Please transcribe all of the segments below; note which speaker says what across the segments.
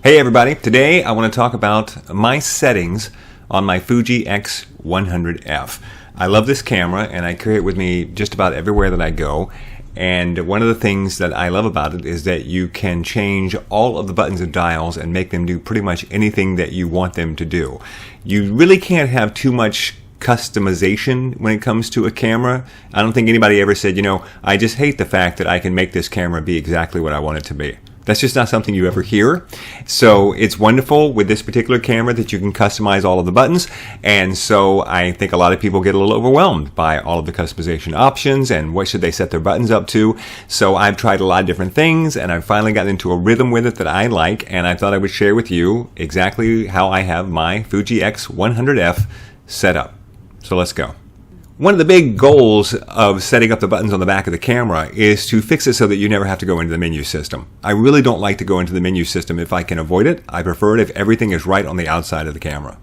Speaker 1: Hey everybody, today I want to talk about my settings on my Fuji X100F. I love this camera and I carry it with me just about everywhere that I go. And one of the things that I love about it is that you can change all of the buttons and dials and make them do pretty much anything that you want them to do. You really can't have too much customization when it comes to a camera. I don't think anybody ever said, I just hate the fact that I can make this camera be exactly what I want it to be. That's just not something you ever hear. So it's wonderful with this particular camera that you can customize all of the buttons. And so I think a lot of people get a little overwhelmed by all of the customization options and what should they set their buttons up to. So I've tried a lot of different things and I've finally gotten into a rhythm with it that I like. And I thought I would share with you exactly how I have my Fuji X100F set up. So let's go. One of the big goals of setting up the buttons on the back of the camera is to fix it so that you never have to go into the menu system. I really don't like to go into the menu system if I can avoid it. I prefer it if everything is right on the outside of the camera.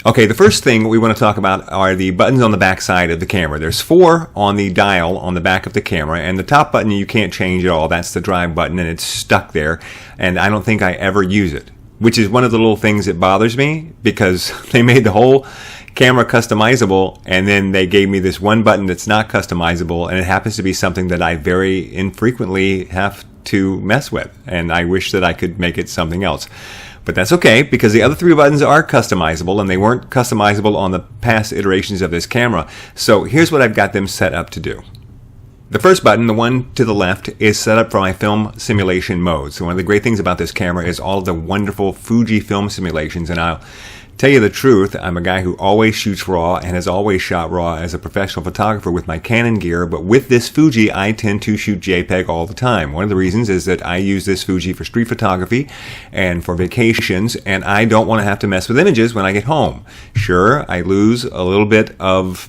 Speaker 1: Okay, the first thing we want to talk about are the buttons on the back side of the camera. There's 4 on the dial on the back of the camera, and the top button you can't change at all. That's the drive button, and it's stuck there, and I don't think I ever use it, which is one of the little things that bothers me because they made the whole camera customizable and then they gave me this one button that's not customizable, and it happens to be something that I very infrequently have to mess with, and I wish that I could make it something else. But that's okay because the other 3 buttons are customizable and they weren't customizable on the past iterations of this camera. So here's what I've got them set up to do. The first button, the one to the left, is set up for my film simulation mode. So one of the great things about this camera is all of the wonderful Fuji film simulations, and I'll tell you the truth, I'm a guy who always shoots RAW and has always shot RAW as a professional photographer with my Canon gear, but with this Fuji I tend to shoot JPEG all the time. One of the reasons is that I use this Fuji for street photography and for vacations, and I don't want to have to mess with images when I get home. Sure, I lose a little bit of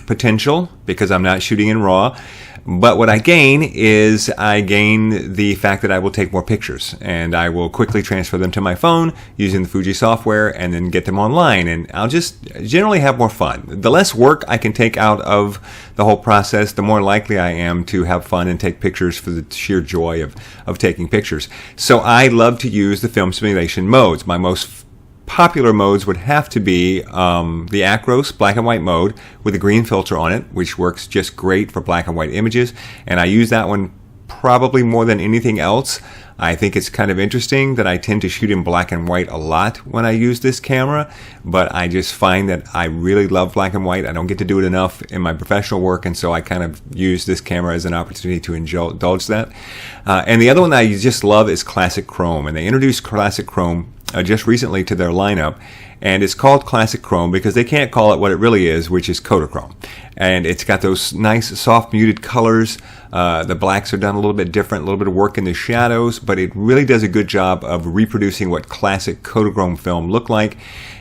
Speaker 1: potential because I'm not shooting in RAW, but what I gain is I gain the fact that I will take more pictures and I will quickly transfer them to my phone using the Fuji software and then get them online, and I'll just generally have more fun. The less work I can take out of the whole process, the more likely I am to have fun and take pictures for the sheer joy of taking pictures. So I love to use the film simulation modes. My most popular modes would have to be the Acros black and white mode with a green filter on it, which works just great for black and white images, and I use that one probably more than anything else. I think it's kind of interesting that I tend to shoot in black and white a lot when I use this camera, but I just find that I really love black and white. I don't get to do it enough in my professional work, and so I kind of use this camera as an opportunity to indulge that. And the other one that I just love is Classic Chrome, and they introduced Classic Chrome just recently to their lineup, and it's called Classic Chrome because they can't call it what it really is, which is Kodachrome. And it's got those nice soft muted colors. The blacks are done a little bit different, a little bit of work in the shadows, but it really does a good job of reproducing what classic Kodachrome film looked like.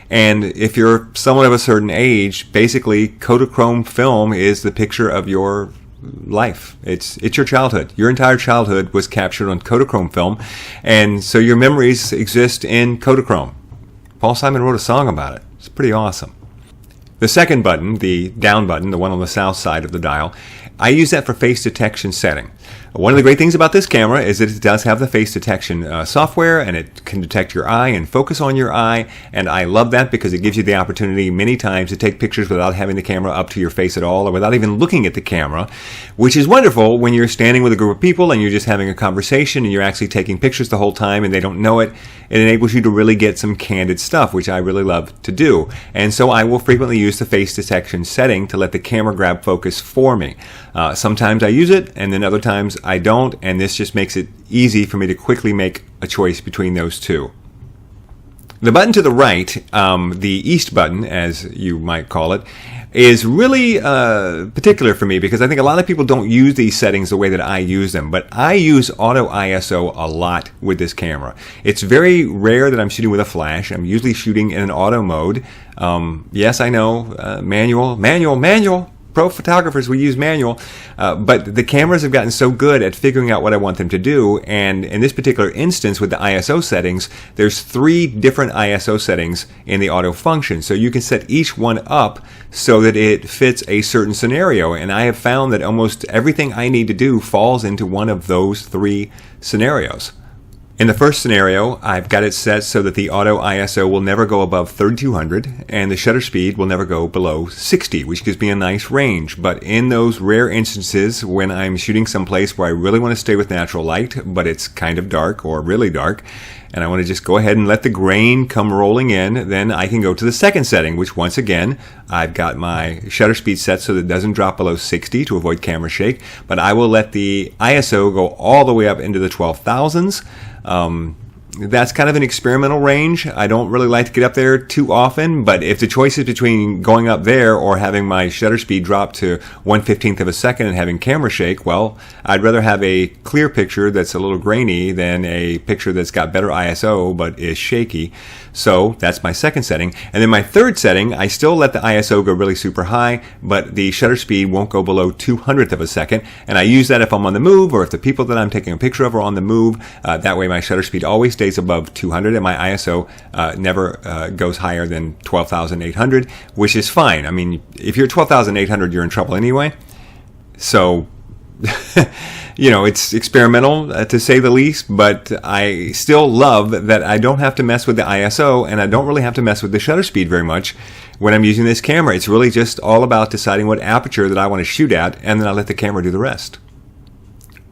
Speaker 1: And if you're someone of a certain age, basically Kodachrome film is the picture of your life. It's your childhood. Your entire childhood was captured on Kodachrome film, and so your memories exist in Kodachrome. Paul Simon wrote a song about it. It's pretty awesome. The second button, the down button, the one on the south side of the dial, I use that for face detection setting. One of the great things about this camera is that it does have the face detection software, and it can detect your eye and focus on your eye, and I love that because it gives you the opportunity many times to take pictures without having the camera up to your face at all or without even looking at the camera, which is wonderful when you're standing with a group of people and you're just having a conversation and you're actually taking pictures the whole time and they don't know it. It enables you to really get some candid stuff, which I really love to do. And so I will frequently use the face detection setting to let the camera grab focus for me. Sometimes I use it, and then other times I don't, and this just makes it easy for me to quickly make a choice between those two. The button to the right, the east button, as you might call it, is really particular for me because I think a lot of people don't use these settings the way that I use them, but I use auto ISO a lot with this camera. It's very rare that I'm shooting with a flash. I'm usually shooting in an auto mode. Yes, I know, manual. Pro photographers, we use manual, but the cameras have gotten so good at figuring out what I want them to do, and in this particular instance with the ISO settings, there's 3 different ISO settings in the auto function, so you can set each one up so that it fits a certain scenario, and I have found that almost everything I need to do falls into one of those 3 scenarios. In the first scenario, I've got it set so that the auto ISO will never go above 3200 and the shutter speed will never go below 60, which gives me a nice range. But in those rare instances when I'm shooting someplace where I really want to stay with natural light, but it's kind of dark or really dark, and I want to just go ahead and let the grain come rolling in, then I can go to the second setting, which once again, I've got my shutter speed set so that it doesn't drop below 60 to avoid camera shake, but I will let the ISO go all the way up into the 12,000s. That's kind of an experimental range. I don't really like to get up there too often, but if the choice is between going up there or having my shutter speed drop to 1/15 of a second and having camera shake, well, I'd rather have a clear picture that's a little grainy than a picture that's got better ISO but is shaky. So that's my second setting. And then my third setting, I still let the ISO go really super high, but the shutter speed won't go below 200th of a second. And I use that if I'm on the move or if the people that I'm taking a picture of are on the move. That way my shutter speed always stays above 200 and my ISO never goes higher than 12,800, which is fine. I mean, if you're 12,800, you're in trouble anyway. So, it's experimental to say the least, but I still love that I don't have to mess with the ISO and I don't really have to mess with the shutter speed very much when I'm using this camera. It's really just all about deciding what aperture that I want to shoot at, and then I let the camera do the rest.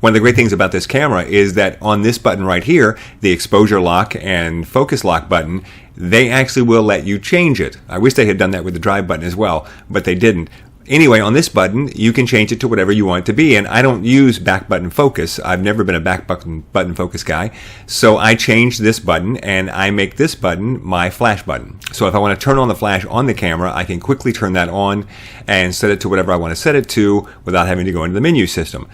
Speaker 1: One of the great things about this camera is that on this button right here, the exposure lock and focus lock button, they actually will let you change it. I wish they had done that with the drive button as well, but they didn't. Anyway, on this button, you can change it to whatever you want it to be, and I don't use back button focus. I've never been a back button focus guy, so I changed this button, and I make this button my flash button. So if I want to turn on the flash on the camera, I can quickly turn that on and set it to whatever I want to set it to without having to go into the menu system.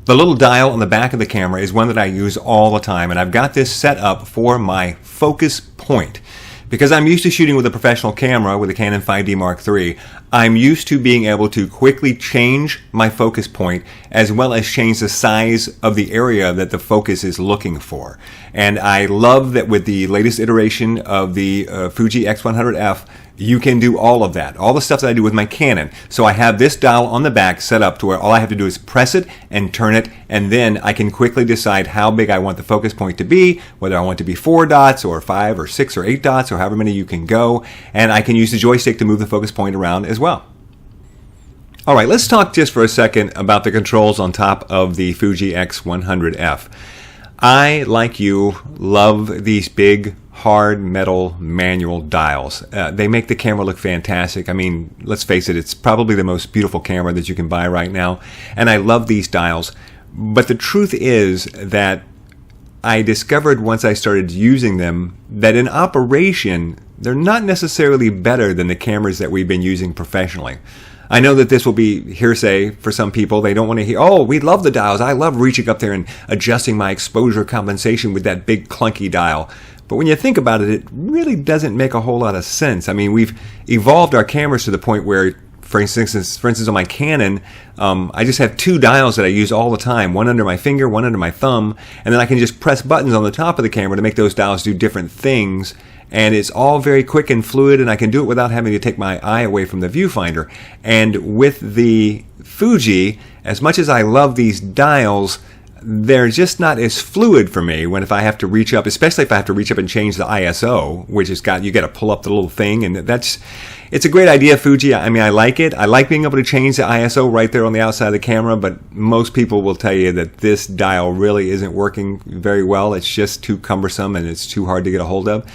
Speaker 1: The little dial on the back of the camera is one that I use all the time, and I've got this set up for my focus point. Because I'm used to shooting with a professional camera with a Canon 5D Mark III, I'm used to being able to quickly change my focus point as well as change the size of the area that the focus is looking for. And I love that with the latest iteration of the Fuji X100F, you can do all of that, all the stuff that I do with my Canon. So I have this dial on the back set up to where all I have to do is press it and turn it, and then I can quickly decide how big I want the focus point to be, whether I want it to be 4 dots or 5 or 6 or 8 dots or however many you can go, and I can use the joystick to move the focus point around as well. All right, let's talk just for a second about the controls on top of the Fuji X100F. I, like you, love these big, hard metal manual dials. They make the camera look fantastic. I mean, let's face it, it's probably the most beautiful camera that you can buy right now, and I love these dials. But the truth is that I discovered once I started using them that in operation, they're not necessarily better than the cameras that we've been using professionally. I know that this will be hearsay for some people. They don't want to hear, oh, we love the dials. I love reaching up there and adjusting my exposure compensation with that big clunky dial. But when you think about it, it really doesn't make a whole lot of sense. I mean, we've evolved our cameras to the point where, for instance on my Canon, I just have 2 dials that I use all the time, one under my finger, one under my thumb, and then I can just press buttons on the top of the camera to make those dials do different things. And it's all very quick and fluid, and I can do it without having to take my eye away from the viewfinder. And with the Fuji, as much as I love these dials, they're just not as fluid for me if I have to reach up, especially if I have to reach up and change the ISO, which has got, you got to pull up the little thing, and it's a great idea, Fuji. I mean, I like it. I like being able to change the ISO right there on the outside of the camera, but most people will tell you that this dial really isn't working very well. It's just too cumbersome and it's too hard to get a hold of.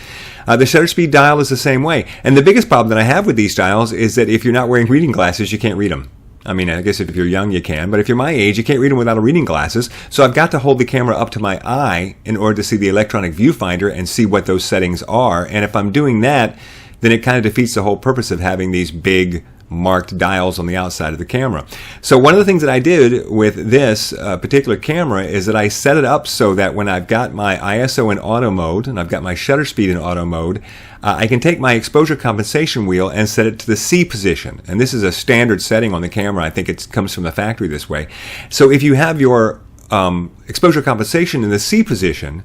Speaker 1: The shutter speed dial is the same way. And the biggest problem that I have with these dials is that if you're not wearing reading glasses, you can't read them. I mean, I guess if you're young, you can, but if you're my age, you can't read them without a reading glasses. So I've got to hold the camera up to my eye in order to see the electronic viewfinder and see what those settings are. And if I'm doing that, then it kind of defeats the whole purpose of having these big marked dials on the outside of the camera. So one of the things that I did with this particular camera is that I set it up so that when I've got my ISO in auto mode and I've got my shutter speed in auto mode, I can take my exposure compensation wheel and set it to the C position. And this is a standard setting on the camera. I think it comes from the factory this way. So if you have your exposure compensation in the C position,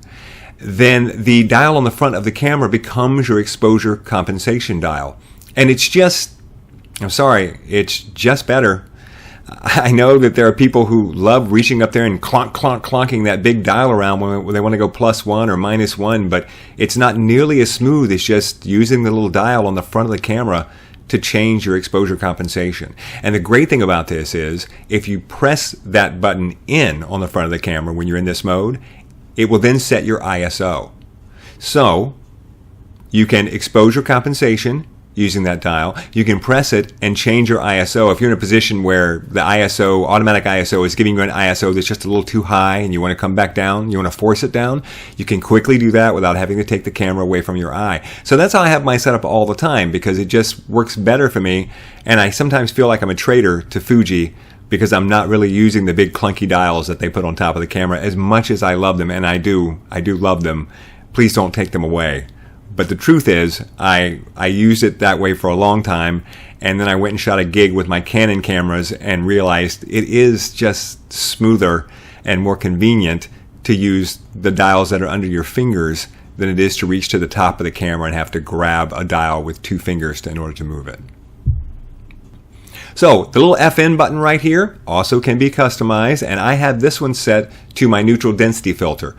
Speaker 1: then the dial on the front of the camera becomes your exposure compensation dial. And it's just, I'm sorry, it's just better. I know that there are people who love reaching up there and clonking that big dial around when they want to go +1 or -1, but it's not nearly as smooth as just using the little dial on the front of the camera to change your exposure compensation. And the great thing about this is if you press that button in on the front of the camera when you're in this mode, it will then set your ISO. So you can exposure compensation using that dial. You can press it and change your ISO. If you're in a position where the ISO, automatic ISO, is giving you an ISO that's just a little too high and you want to come back down, you want to force it down, you can quickly do that without having to take the camera away from your eye. So that's how I have my setup all the time, because it just works better for me. And I sometimes feel like I'm a traitor to Fuji because I'm not really using the big clunky dials that they put on top of the camera as much as I love them, and I do love them. Please don't take them away. But the truth is, I used it that way for a long time, and then I went and shot a gig with my Canon cameras and realized it is just smoother and more convenient to use the dials that are under your fingers than it is to reach to the top of the camera and have to grab a dial with 2 fingers in order to move it. So the little FN button right here also can be customized, and I have this one set to my neutral density filter.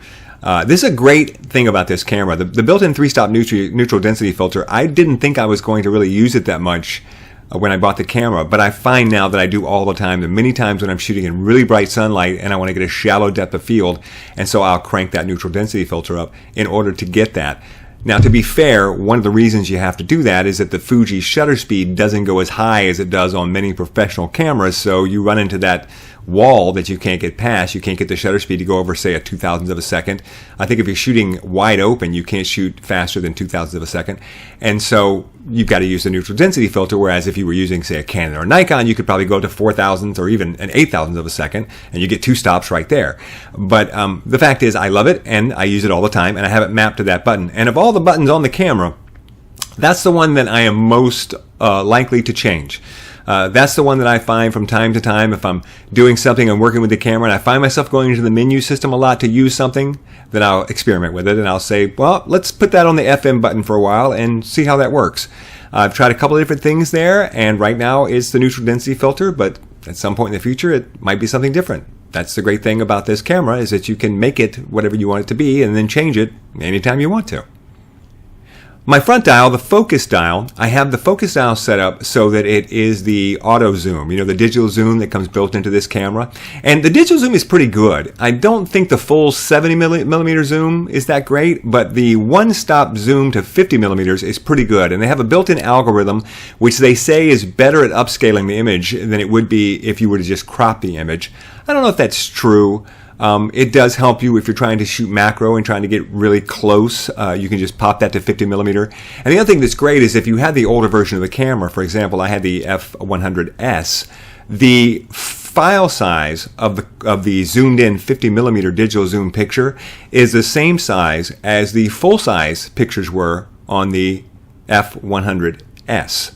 Speaker 1: This is a great thing about this camera. The built-in 3-stop neutral density filter, I didn't think I was going to really use it that much when I bought the camera, but I find now that I do all the time. And many times when I'm shooting in really bright sunlight and I want to get a shallow depth of field, and so I'll crank that neutral density filter up in order to get that. Now, to be fair, one of the reasons you have to do that is that the Fuji shutter speed doesn't go as high as it does on many professional cameras, so you run into that wall that you can't get past. You can't get the shutter speed to go over, say, a 2,000th of a second. I think if you're shooting wide open, you can't shoot faster than 2,000th of a second. And so you've got to use the neutral density filter, whereas if you were using, say, a Canon or a Nikon, you could probably go to 4,000th or even an 8,000th of a second, and you get 2 stops right there. But the fact is, I love it, and I use it all the time, and I have it mapped to that button. And of all the buttons on the camera, that's the one that I am most likely to change. That's the one that I find from time to time if I'm doing something, I'm working with the camera, and I find myself going into the menu system a lot to use something, then I'll experiment with it, and I'll say, well, let's put that on the FM button for a while and see how that works. I've tried a couple of different things there, and right now it's the neutral density filter, but at some point in the future it might be something different. That's the great thing about this camera, is that you can make it whatever you want it to be and then change it anytime you want to. My front dial, the focus dial, I have the focus dial set up so that it is the auto zoom, you know, the digital zoom that comes built into this camera. And the digital zoom is pretty good. I don't think the full 70 millimeter zoom is that great, but the one-stop zoom to 50 millimeters is pretty good. And they have a built-in algorithm which they say is better at upscaling the image than it would be if you were to just crop the image. I don't know if that's true. It does help you if you're trying to shoot macro and trying to get really close. You can just pop that to 50 millimeter. And the other thing that's great is if you had the older version of the camera, for example, I had the F100S, the file size of the zoomed in 50 millimeter digital zoom picture is the same size as the full size pictures were on the F100S.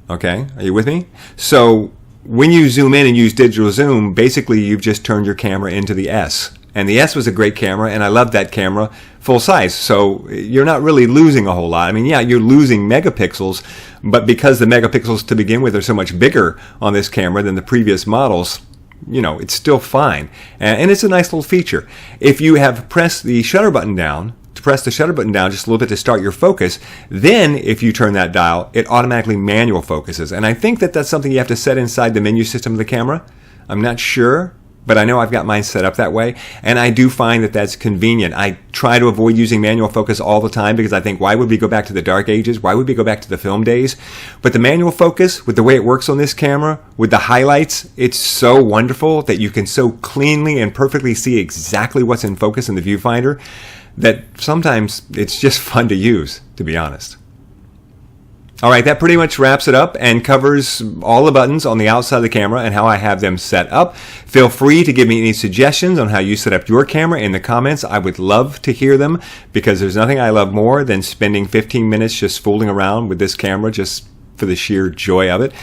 Speaker 1: Okay, are you with me? So when you zoom in and use digital zoom, basically you've just turned your camera into the S. And the S was a great camera, and I loved that camera full size. So you're not really losing a whole lot. I mean, yeah, you're losing megapixels, but because the megapixels to begin with are so much bigger on this camera than the previous models, you know, it's still fine. And it's a nice little feature. If you have pressed the shutter button down, press the shutter button down just a little bit to start your focus, then if you turn that dial, it automatically manual focuses. And I think that that's something you have to set inside the menu system of the camera. I'm not sure, but I know I've got mine set up that way, and I do find that that's convenient. I try to avoid using manual focus all the time because I think, why would we go back to the dark ages? Why would we go back to the film days? But the manual focus, with the way it works on this camera, with the highlights, it's so wonderful that you can so cleanly and perfectly see exactly what's in focus in the viewfinder that sometimes it's just fun to use, to be honest. All right, that pretty much wraps it up and covers all the buttons on the outside of the camera and how I have them set up. Feel free to give me any suggestions on how you set up your camera in the comments. I would love to hear them, because there's nothing I love more than spending 15 minutes just fooling around with this camera, just for the sheer joy of it.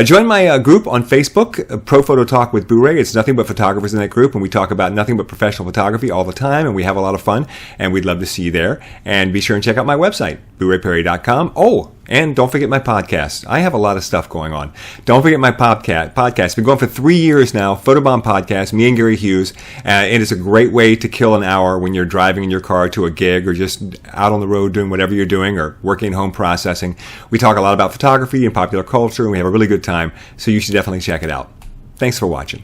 Speaker 1: Join my group on Facebook, Pro Photo Talk with Booray. It's nothing but photographers in that group, and we talk about nothing but professional photography all the time, and we have a lot of fun, and we'd love to see you there. And be sure and check out my website, boorayperry.com. Oh, And don't forget my podcast. I have a lot of stuff going on. Don't forget my podcast. It's been going for 3 years now. Photobomb Podcast, me and Gary Hughes. It is a great way to kill an hour when you're driving in your car to a gig or just out on the road doing whatever you're doing or working home processing. We talk a lot about photography and popular culture, and we have a really good time. So you should definitely check it out. Thanks for watching.